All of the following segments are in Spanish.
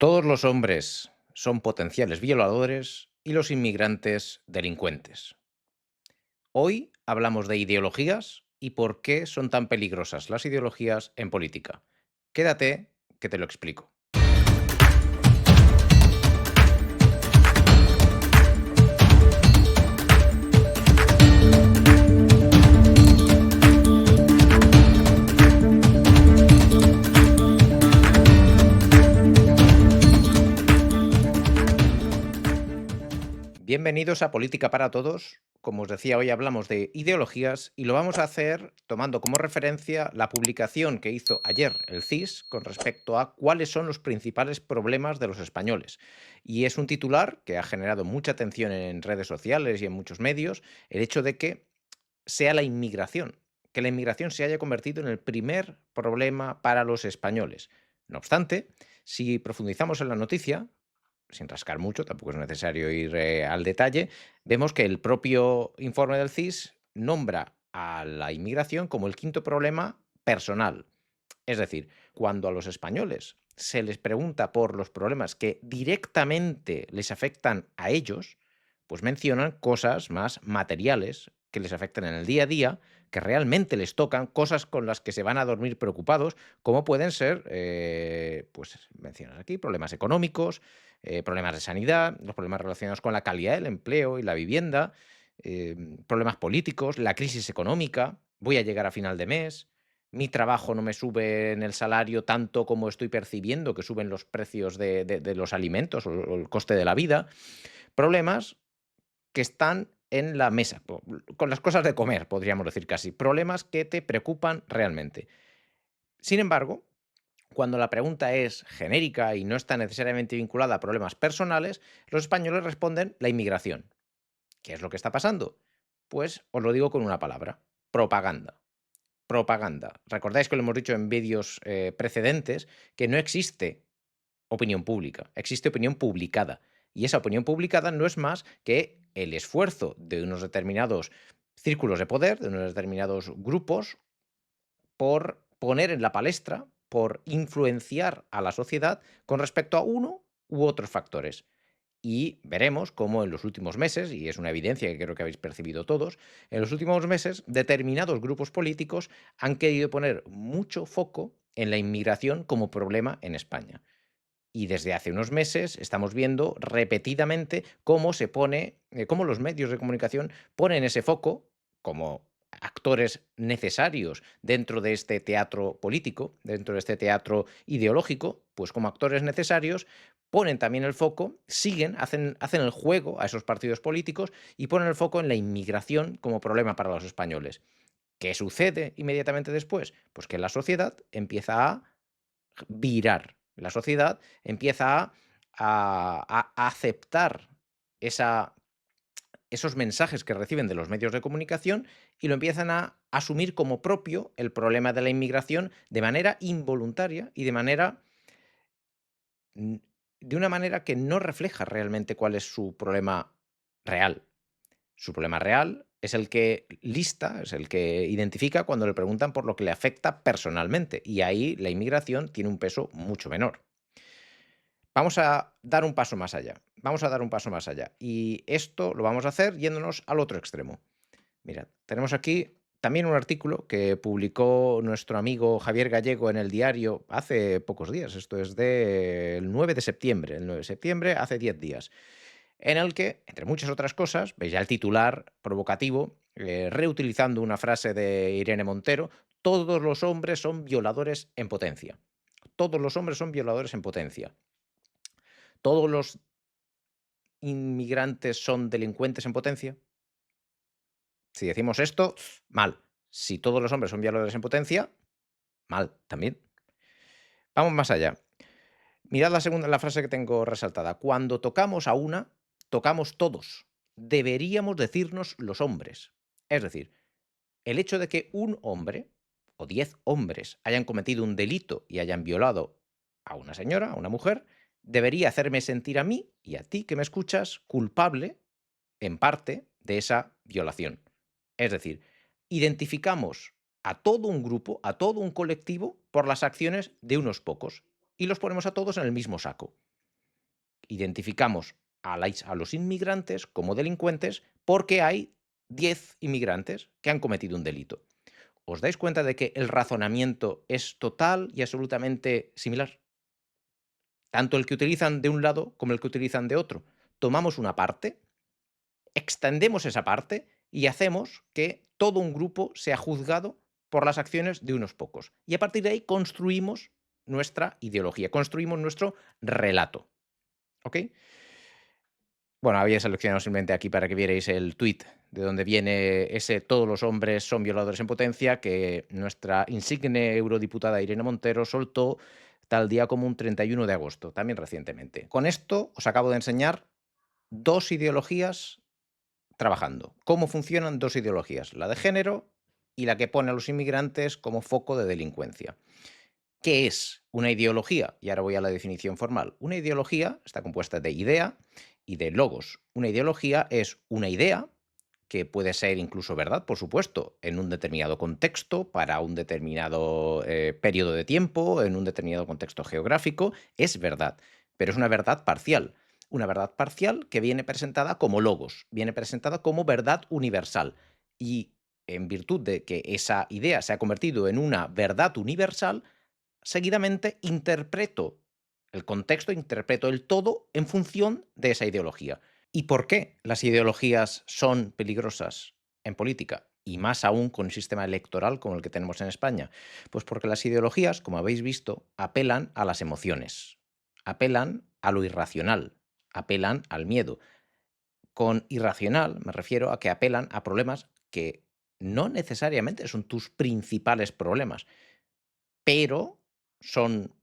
Todos los hombres son potenciales violadores y los inmigrantes delincuentes. Hoy hablamos de ideologías y por qué son tan peligrosas las ideologías en política. Quédate, que te lo explico. Bienvenidos a Política para Todos. Como os decía, hoy hablamos de ideologías y lo vamos a hacer tomando como referencia la publicación que hizo ayer el CIS con respecto a cuáles son los principales problemas de los españoles. Y es un titular que ha generado mucha atención en redes sociales y en muchos medios, el hecho de que sea que la inmigración se haya convertido en el primer problema para los españoles. No obstante, si profundizamos en la noticia, sin rascar mucho, tampoco es necesario ir al detalle, vemos que el propio informe del CIS nombra a la inmigración como el quinto problema personal. Es decir, cuando a los españoles se les pregunta por los problemas que directamente les afectan a ellos, pues mencionan cosas más materiales que les afectan en el día a día, que realmente les tocan, cosas con las que se van a dormir preocupados, como pueden ser, pues mencionan aquí, problemas económicos, problemas de sanidad, los problemas relacionados con la calidad del empleo y la vivienda, problemas políticos, la crisis económica, voy a llegar a final de mes, mi trabajo no me sube en el salario tanto como estoy percibiendo que suben los precios de los alimentos o el coste de la vida. Problemas que están en la mesa, con las cosas de comer, podríamos decir casi. Problemas que te preocupan realmente. Sin embargo, cuando la pregunta es genérica y no está necesariamente vinculada a problemas personales, los españoles responden la inmigración. ¿Qué es lo que está pasando? Pues os lo digo con una palabra: propaganda. Propaganda. Recordáis que lo hemos dicho en vídeos precedentes, que no existe opinión pública, existe opinión publicada. Y esa opinión publicada no es más que el esfuerzo de unos determinados círculos de poder, de unos determinados grupos, por poner en la palestra, por influenciar a la sociedad con respecto a uno u otros factores. Y veremos cómo en los últimos meses, y es una evidencia que creo que habéis percibido todos, en los últimos meses determinados grupos políticos han querido poner mucho foco en la inmigración como problema en España. Y desde hace unos meses estamos viendo repetidamente cómo cómo los medios de comunicación ponen ese foco como actores necesarios dentro de este teatro político, dentro de este teatro ideológico, pues como actores necesarios ponen también el foco, hacen el juego a esos partidos políticos y ponen el foco en la inmigración como problema para los españoles. ¿Qué sucede inmediatamente después? Pues que la sociedad empieza a virar. La sociedad empieza a aceptar esa, esos mensajes que reciben de los medios de comunicación y lo empiezan a asumir como propio el problema de la inmigración de manera involuntaria y mm, de una manera que no refleja realmente cuál es su problema real. Su problema real es el que lista, es el que identifica cuando le preguntan por lo que le afecta personalmente, y ahí la inmigración tiene un peso mucho menor. Vamos a dar un paso más allá. Vamos a dar un paso más allá. Y esto lo vamos a hacer yéndonos al otro extremo. Mirad, tenemos aquí también un artículo que publicó nuestro amigo Javier Gallego en el diario hace pocos días. Esto es del 9 de septiembre. El 9 de septiembre, hace 10 días. En el que, entre muchas otras cosas, veis ya el titular provocativo, reutilizando una frase de Irene Montero: todos los hombres son violadores en potencia. Todos los hombres son violadores en potencia. Todos los inmigrantes son delincuentes en potencia. Si decimos esto, mal. Si todos los hombres son violadores en potencia, mal también. Vamos más allá. Mirad la frase que tengo resaltada. Cuando tocamos a una, tocamos todos. Deberíamos decirnos los hombres. Es decir, el hecho de que un hombre o 10 hombres hayan cometido un delito y hayan violado a una señora, a una mujer, debería hacerme sentir a mí y a ti que me escuchas culpable en parte de esa violación. Es decir, identificamos a todo un grupo, a todo un colectivo por las acciones de unos pocos y los ponemos a todos en el mismo saco. Identificamos a los inmigrantes como delincuentes porque hay 10 inmigrantes que han cometido un delito. ¿Os dais cuenta de que el razonamiento es total y absolutamente similar? Tanto el que utilizan de un lado como el que utilizan de otro. Tomamos una parte, extendemos esa parte y hacemos que todo un grupo sea juzgado por las acciones de unos pocos. Y a partir de ahí construimos nuestra ideología, construimos nuestro relato. ¿Ok? Bueno, había seleccionado simplemente aquí para que vierais el tuit de donde viene ese "todos los hombres son violadores en potencia" que nuestra insigne eurodiputada Irene Montero soltó tal día como un 31 de agosto, también recientemente. Con esto os acabo de enseñar dos ideologías trabajando. ¿Cómo funcionan dos ideologías? La de género y la que pone a los inmigrantes como foco de delincuencia. ¿Qué es una ideología? Y ahora voy a la definición formal. Una ideología está compuesta de idea y de logos. Una ideología es una idea que puede ser incluso verdad, por supuesto, en un determinado contexto, para un determinado periodo de tiempo, en un determinado contexto geográfico, es verdad, pero es una verdad parcial que viene presentada como logos, viene presentada como verdad universal. Y en virtud de que esa idea se ha convertido en una verdad universal, seguidamente interpreto el contexto, interpreto el todo en función de esa ideología. ¿Y por qué las ideologías son peligrosas en política? Y más aún con un sistema electoral como el que tenemos en España. Pues porque las ideologías, como habéis visto, apelan a las emociones, apelan a lo irracional, apelan al miedo. Con irracional me refiero a que apelan a problemas que no necesariamente son tus principales problemas, pero son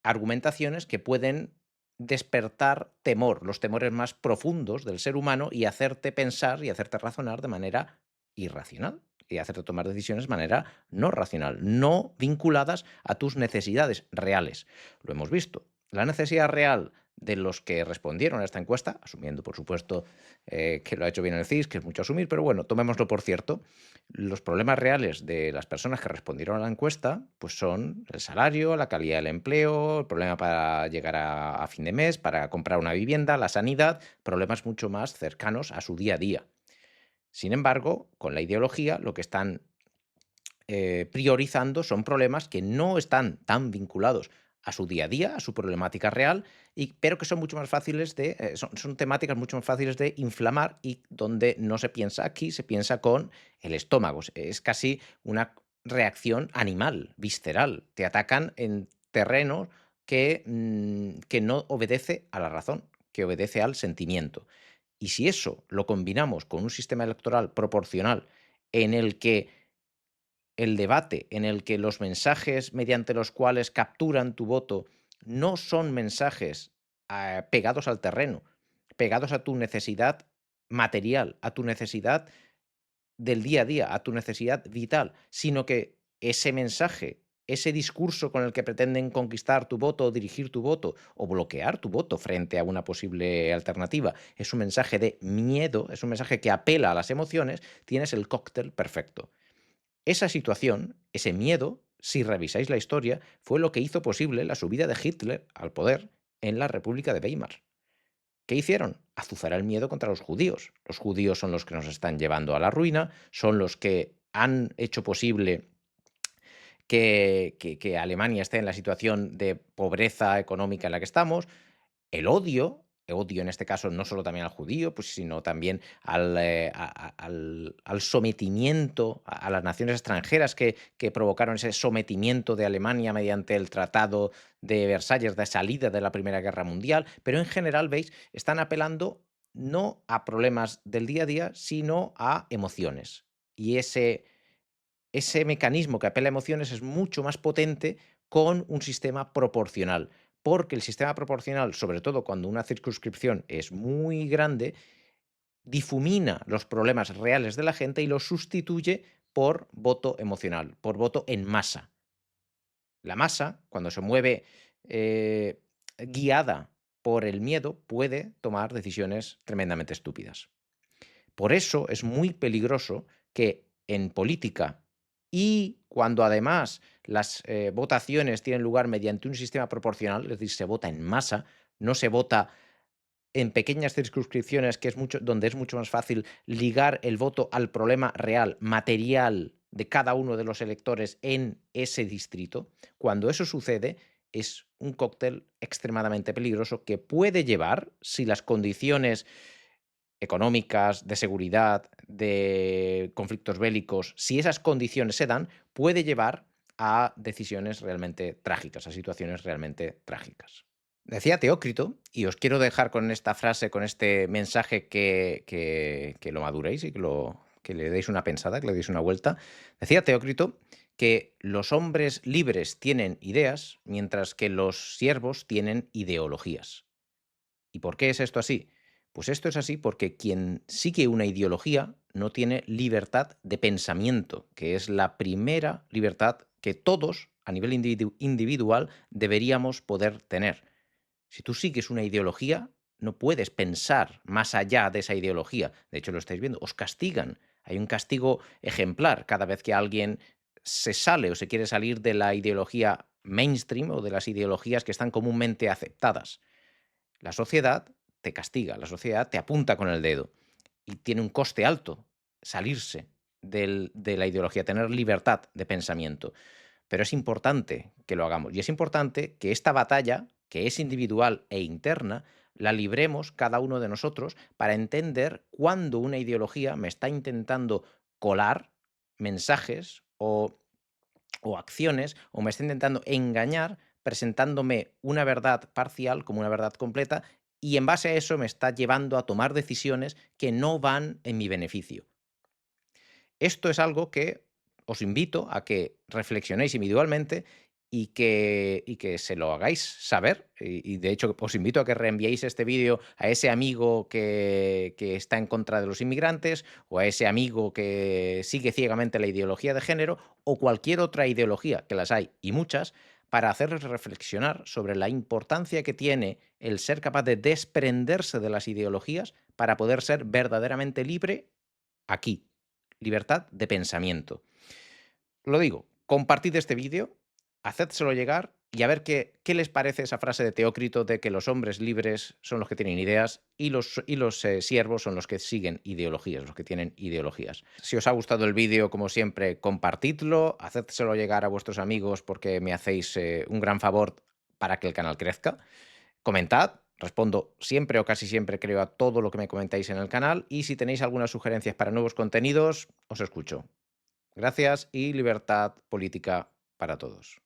argumentaciones que pueden despertar temor, los temores más profundos del ser humano y hacerte pensar y hacerte razonar de manera irracional y hacerte tomar decisiones de manera no racional, no vinculadas a tus necesidades reales. Lo hemos visto. La necesidad real de los que respondieron a esta encuesta, asumiendo por supuesto que lo ha hecho bien el CIS, que es mucho asumir, pero bueno, tomémoslo por cierto, los problemas reales de las personas que respondieron a la encuesta, pues son el salario, la calidad del empleo, el problema para llegar a fin de mes, para comprar una vivienda, la sanidad, problemas mucho más cercanos a su día a día. Sin embargo, con la ideología lo que están priorizando son problemas que no están tan vinculados a su día a día, a su problemática real, pero que son mucho más fáciles son temáticas mucho más fáciles de inflamar y donde no se piensa aquí, se piensa con el estómago. Es casi una reacción animal, visceral. Te atacan en terreno que no obedece a la razón, que obedece al sentimiento. Y si eso lo combinamos con un sistema electoral proporcional en el que el debate, en el que los mensajes mediante los cuales capturan tu voto no son mensajes pegados al terreno, pegados a tu necesidad material, a tu necesidad del día a día, a tu necesidad vital, sino que ese mensaje, ese discurso con el que pretenden conquistar tu voto o dirigir tu voto o bloquear tu voto frente a una posible alternativa, es un mensaje de miedo, es un mensaje que apela a las emociones, tienes el cóctel perfecto. Esa situación, ese miedo, si revisáis la historia, fue lo que hizo posible la subida de Hitler al poder en la República de Weimar. ¿Qué hicieron? Azuzar el miedo contra los judíos. Los judíos son los que nos están llevando a la ruina, son los que han hecho posible que Alemania esté en la situación de pobreza económica en la que estamos. El odio en este caso no solo también al judío, pues, sino también al sometimiento a las naciones extranjeras que provocaron ese sometimiento de Alemania mediante el Tratado de Versalles de salida de la Primera Guerra Mundial, pero en general, veis, están apelando no a problemas del día a día, sino a emociones. Y ese mecanismo que apela a emociones es mucho más potente con un sistema proporcional, porque el sistema proporcional, sobre todo cuando una circunscripción es muy grande, difumina los problemas reales de la gente y los sustituye por voto emocional, por voto en masa. La masa, cuando se mueve guiada por el miedo, puede tomar decisiones tremendamente estúpidas. Por eso es muy peligroso que en política y cuando además las votaciones tienen lugar mediante un sistema proporcional, es decir, se vota en masa, no se vota en pequeñas circunscripciones, que es mucho, donde es mucho más fácil ligar el voto al problema real, material de cada uno de los electores en ese distrito. Cuando eso sucede, es un cóctel extremadamente peligroso que puede llevar, si las condiciones económicas, de seguridad, de conflictos bélicos, si esas condiciones se dan, puede llevar a decisiones realmente trágicas, a situaciones realmente trágicas. Decía Teócrito, y os quiero dejar con esta frase, con este mensaje que lo maduréis y que le deis una pensada, que le deis una vuelta. Decía Teócrito que los hombres libres tienen ideas, mientras que los siervos tienen ideologías. ¿Y por qué es esto así? Pues esto es así porque quien sigue una ideología no tiene libertad de pensamiento, que es la primera libertad que todos, a nivel individual, deberíamos poder tener. Si tú sigues una ideología, no puedes pensar más allá de esa ideología. De hecho, lo estáis viendo, os castigan. Hay un castigo ejemplar cada vez que alguien se sale o se quiere salir de la ideología mainstream o de las ideologías que están comúnmente aceptadas. La sociedad te castiga, la sociedad te apunta con el dedo y tiene un coste alto salirse de la ideología, tener libertad de pensamiento. Pero es importante que lo hagamos y es importante que esta batalla, que es individual e interna, la libremos cada uno de nosotros para entender cuándo una ideología me está intentando colar mensajes o acciones o me está intentando engañar presentándome una verdad parcial como una verdad completa y en base a eso me está llevando a tomar decisiones que no van en mi beneficio. Esto es algo que os invito a que reflexionéis individualmente y que se lo hagáis saber. Y de hecho, os invito a que reenviéis este vídeo a ese amigo que está en contra de los inmigrantes o a ese amigo que sigue ciegamente la ideología de género o cualquier otra ideología, que las hay y muchas, para hacerles reflexionar sobre la importancia que tiene el ser capaz de desprenderse de las ideologías para poder ser verdaderamente libre aquí. Libertad de pensamiento. Lo digo, compartid este vídeo, hacédselo llegar y a ver qué les parece esa frase de Teócrito de que los hombres libres son los que tienen ideas y los siervos son los que siguen ideologías, los que tienen ideologías. Si os ha gustado el vídeo, como siempre, compartidlo, hacédselo llegar a vuestros amigos porque me hacéis un gran favor para que el canal crezca. Comentad, respondo siempre o casi siempre creo a todo lo que me comentáis en el canal y si tenéis algunas sugerencias para nuevos contenidos, os escucho. Gracias y libertad política para todos.